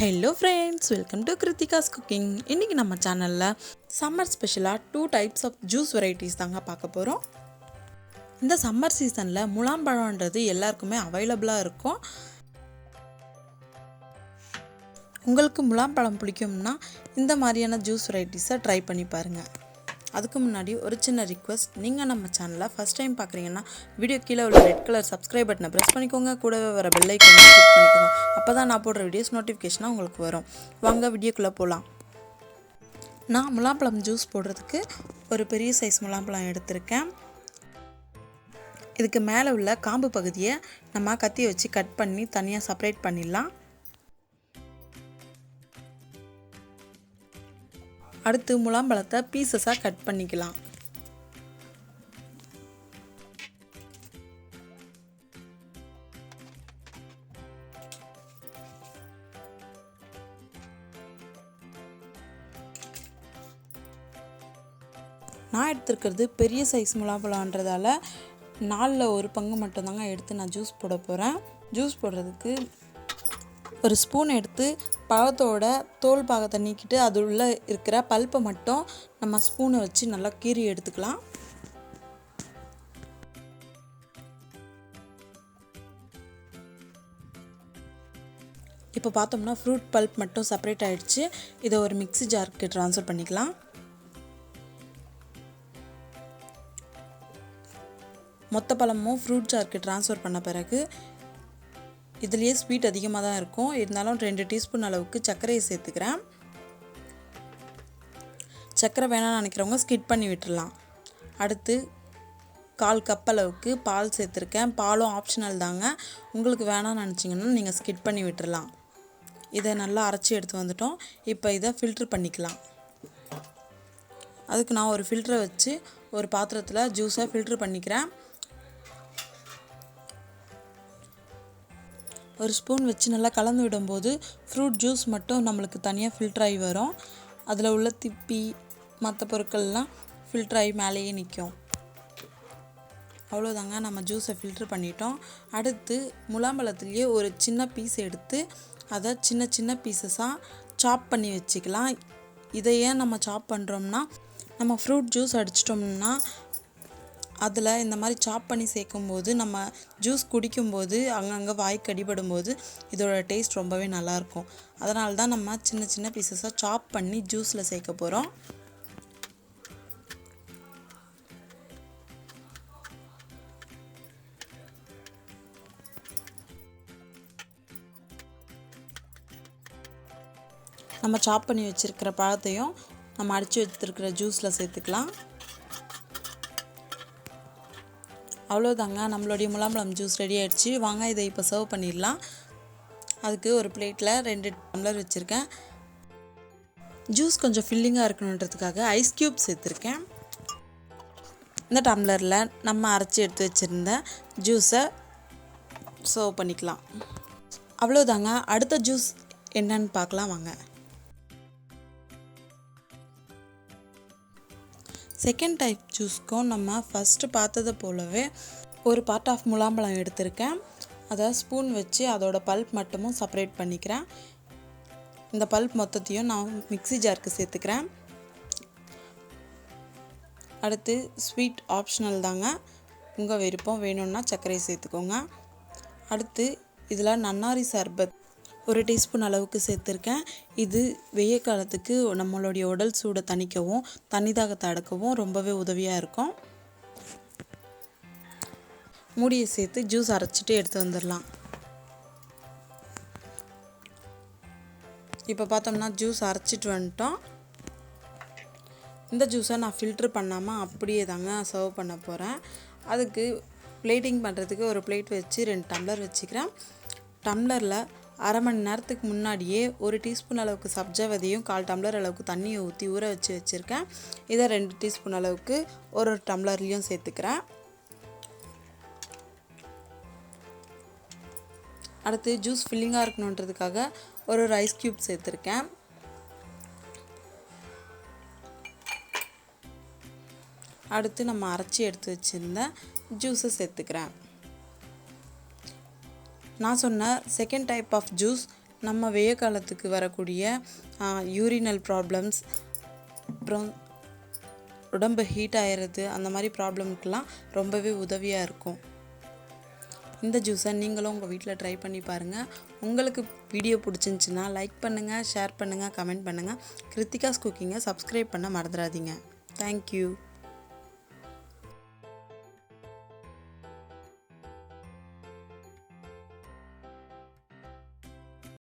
Hello friends, welcome to Kritika's Cooking. இன்னைக்கு நம்ம சேனல்ல சம்மர் ஸ்பெஷலா 2 டைப்ஸ் ஆஃப் ஜூஸ் வெரைட்டிஸ் தாங்க பார்க்க போறோம். இந்த சம்மர் சீசன்ல முலாம்பழம்ன்றது எல்லாருக்குமே அவைலபிளா இருக்கும். உங்களுக்கு முலாம்பழம் பிடிக்கும்னா இந்த மாதிரியான ஜூஸ் வெரைட்டிஸை ட்ரை பண்ணி பாருங்க. அதுக்கு முன்னாடி ஒரு சின்ன ரிக்வெஸ்ட், நீங்கள் நம்ம சேனலை ஃபஸ்ட் டைம் பார்க்குறீங்கன்னா வீடியோ கீழே உள்ள ரெட் கலர் சப்ஸ்கிரைப் பட்டனை ப்ரெஸ் பண்ணிக்கோங்க. கூடவே வர பெல் ஐக்கானை கிளிக் பண்ணிக்கோங்க. அப்போ தான் நான் போடுற வீடியோஸ் நோட்டிஃபிகேஷனாக உங்களுக்கு வரும். வாங்க வீடியோக்குள்ளே போகலாம். நான் முலாம்பழம் ஜூஸ் போடுறதுக்கு ஒரு பெரிய சைஸ் முலாம்பழம் எடுத்திருக்கேன். இதுக்கு மேலே உள்ள காம்பு பகுதியை நம்ம கத்தி வச்சு கட் பண்ணி தனியாக செப்பரேட் பண்ணிடலாம். அடுத்து முலாம்பழத்தை பீசஸாக கட் பண்ணிக்கலாம். நான் எடுத்துருக்கிறது பெரிய சைஸ் முலாம்பழம்ன்றதால 4ல் 1 பங்கு மட்டும்தாங்க எடுத்து நான் ஜூஸ் போட போகிறேன். ஜூஸ் போடுறதுக்கு ஒரு ஸ்பூன் எடுத்து பழத்தோட தோல் பாகத்தை நீக்கிட்டு அது உள்ள இருக்கிற பல்ப்பை மட்டும் நம்ம ஸ்பூனை வச்சு நல்லா கீறி எடுத்துக்கலாம். இப்போ பார்த்தோம்னா ஃப்ரூட் பல்ப் மட்டும் செப்பரேட் ஆகிடுச்சு. இதை ஒரு மிக்ஸி ஜாருக்கு ட்ரான்ஸ்ஃபர் பண்ணிக்கலாம். மொத்த பழமும் ஃப்ரூட் ஜாருக்கு ட்ரான்ஸ்ஃபர் பண்ண பிறகு இதுலேயே ஸ்வீட் அதிகமாக தான் இருக்கும். இருந்தாலும் 2 டீஸ்பூன் அளவுக்கு சர்க்கரையை சேர்த்துக்கிறேன். சர்க்கரை வேணாம்னு நினைக்கிறவங்க ஸ்கிப் பண்ணி விட்டுடலாம். அடுத்து 1/4 கப் அளவுக்கு பால் சேர்த்துருக்கேன். பாலும் ஆப்ஷனல் தாங்க. உங்களுக்கு வேணாம்னு நினச்சிங்கன்னா நீங்கள் ஸ்கிப் பண்ணி விட்டுடலாம். இதை நல்லா அரைச்சி எடுத்து வந்துட்டோம். இப்போ இதை ஃபில்ட்ரு பண்ணிக்கலாம். அதுக்கு நான் ஒரு ஃபில்டரை வச்சு ஒரு பாத்திரத்தில் ஜூஸை ஃபில்ட்ரு பண்ணிக்கிறேன். ஒரு ஸ்பூன் வச்சு நல்லா கலந்து விடும்போது ஃப்ரூட் ஜூஸ் மட்டும் நம்மளுக்கு தனியாக ஃபில்டர் ஆகி வரும். அதில் உள்ள திப்பி மற்ற பொருட்கள்லாம் ஃபில்டர் ஆகி மேலேயே நிற்கும். அவ்வளோதாங்க, நம்ம ஜூஸை ஃபில்ட்ரு பண்ணிட்டோம். அடுத்து முலாம்பழத்துலேயே ஒரு சின்ன பீஸ் எடுத்து அதை சின்ன சின்ன பீசஸாக சாப் பண்ணி வச்சுக்கலாம். இதை ஏன் நம்ம சாப் பண்ணுறோம்னா, நம்ம ஃப்ரூட் ஜூஸ் அடிச்சிட்டோம்னா அதில் இந்த மாதிரி சாப் பண்ணி சேர்க்கும்போது நம்ம ஜூஸ் குடிக்கும்போது அங்கங்கே வாய்க்கு அடிபடும்போது இதோட டேஸ்ட் ரொம்பவே நல்லாயிருக்கும். அதனால தான் நம்ம சின்ன சின்ன பீசஸாக சாப் பண்ணி ஜூஸில் சேர்க்க போகிறோம். நம்ம சாப் பண்ணி வச்சுருக்கிற பழத்தையும் நம்ம அடித்து வச்சுருக்கிற ஜூஸில் சேர்த்துக்கலாம். அவ்வளோதாங்க, நம்மளுடைய முலாம்பழம் ஜூஸ் ரெடி ஆகிடுச்சு. வாங்க இதை இப்போ சர்வ் பண்ணிடலாம். அதுக்கு ஒரு பிளேட்டில் 2 டம்ளர் வச்சுருக்கேன். ஜூஸ் கொஞ்சம் ஃபில்லிங்காக இருக்கணுன்றதுக்காக ஐஸ் க்யூப் சேர்த்துருக்கேன். இந்த டம்ளரில் நம்ம அரைச்சி எடுத்து வச்சுருந்த ஜூஸை சர்வ் பண்ணிக்கலாம். அவ்வளோதாங்க, அடுத்த ஜூஸ் என்னன்னு பார்க்கலாம் வாங்க. செகண்ட் டைப் ஜூஸ்க்கும் நம்ம ஃபஸ்ட்டு பார்த்தது போலவே ஒரு பார்ட் ஆஃப் முலாம்பழம் எடுத்திருக்கேன். அதை ஸ்பூன் வச்சு அதோட பல்ப் மட்டுமும் செப்பரேட் பண்ணிக்கிறேன். இந்த பல்ப் மொத்தத்தையும் நான் மிக்ஸி ஜாருக்கு சேர்த்துக்கிறேன். அடுத்து ஸ்வீட் ஆப்ஷனல் தாங்க, உங்கள் விருப்பம், வேணும்னா சர்க்கரை சேர்த்துக்கோங்க. அடுத்து இதில் நன்னாரி சர்பத் 1 டீஸ்பூன் அளவுக்கு சேர்த்துருக்கேன். இது வெய்ய காலத்துக்கு நம்மளுடைய உடல் சூடை தணிக்கவும் தண்ணி தாகத்தை அடக்கவும் ரொம்பவே உதவியாக இருக்கும். மூடியை சேர்த்து ஜூஸ் அரைச்சிட்டு எடுத்து வந்துடலாம். இப்போ பார்த்தோம்னா ஜூஸ் அரைச்சிட்டு வந்துட்டோம். இந்த ஜூஸை நான் ஃபில்ட்ரு பண்ணாமல் அப்படியே தாங்க சர்வ் பண்ண போகிறேன். அதுக்கு பிளேட்டிங் பண்ணுறதுக்கு ஒரு பிளேட் வச்சு 2 டம்ளர் வச்சுக்கிறேன். டம்ளரில் அரை மணி நேரத்துக்கு முன்னாடியே 1 டீஸ்பூன் அளவுக்கு சப்ஜா விதையும் 1/4 டம்ளர் அளவுக்கு தண்ணியை ஊற்றி ஊற வச்சு வச்சுருக்கேன். இதை 2 டீஸ்பூன் அளவுக்கு ஒரு டம்ளர்லேயும் சேர்த்துக்கிறேன். அடுத்து ஜூஸ் ஃபில்லிங்காக இருக்கணுன்றதுக்காக ஒரு ஐஸ் க்யூப் சேர்த்துருக்கேன். அடுத்து நம்ம அரைச்சி எடுத்து வச்சுருந்த ஜூஸை சேர்த்துக்கிறேன். நான் சொன்ன செகண்ட் டைப் ஆஃப் ஜூஸ் நம்ம வெய்ய காலத்துக்கு வரக்கூடிய யூரினல் ப்ராப்ளம்ஸ், அப்புறம் உடம்பு ஹீட் ஆகிறது, அந்த மாதிரி ப்ராப்ளம்க்கெலாம் ரொம்பவே உதவியாக இருக்கும். இந்த ஜூஸை நீங்களும் உங்கள் வீட்டில் ட்ரை பண்ணி பாருங்கள். உங்களுக்கு வீடியோ பிடிச்சிருந்துச்சின்னா லைக் பண்ணுங்கள், ஷேர் பண்ணுங்கள், கமெண்ட் பண்ணுங்கள். கிருத்திகாஸ் குக்கிங்கை சப்ஸ்கிரைப் பண்ண மறந்துடாதீங்க. தேங்க்யூ.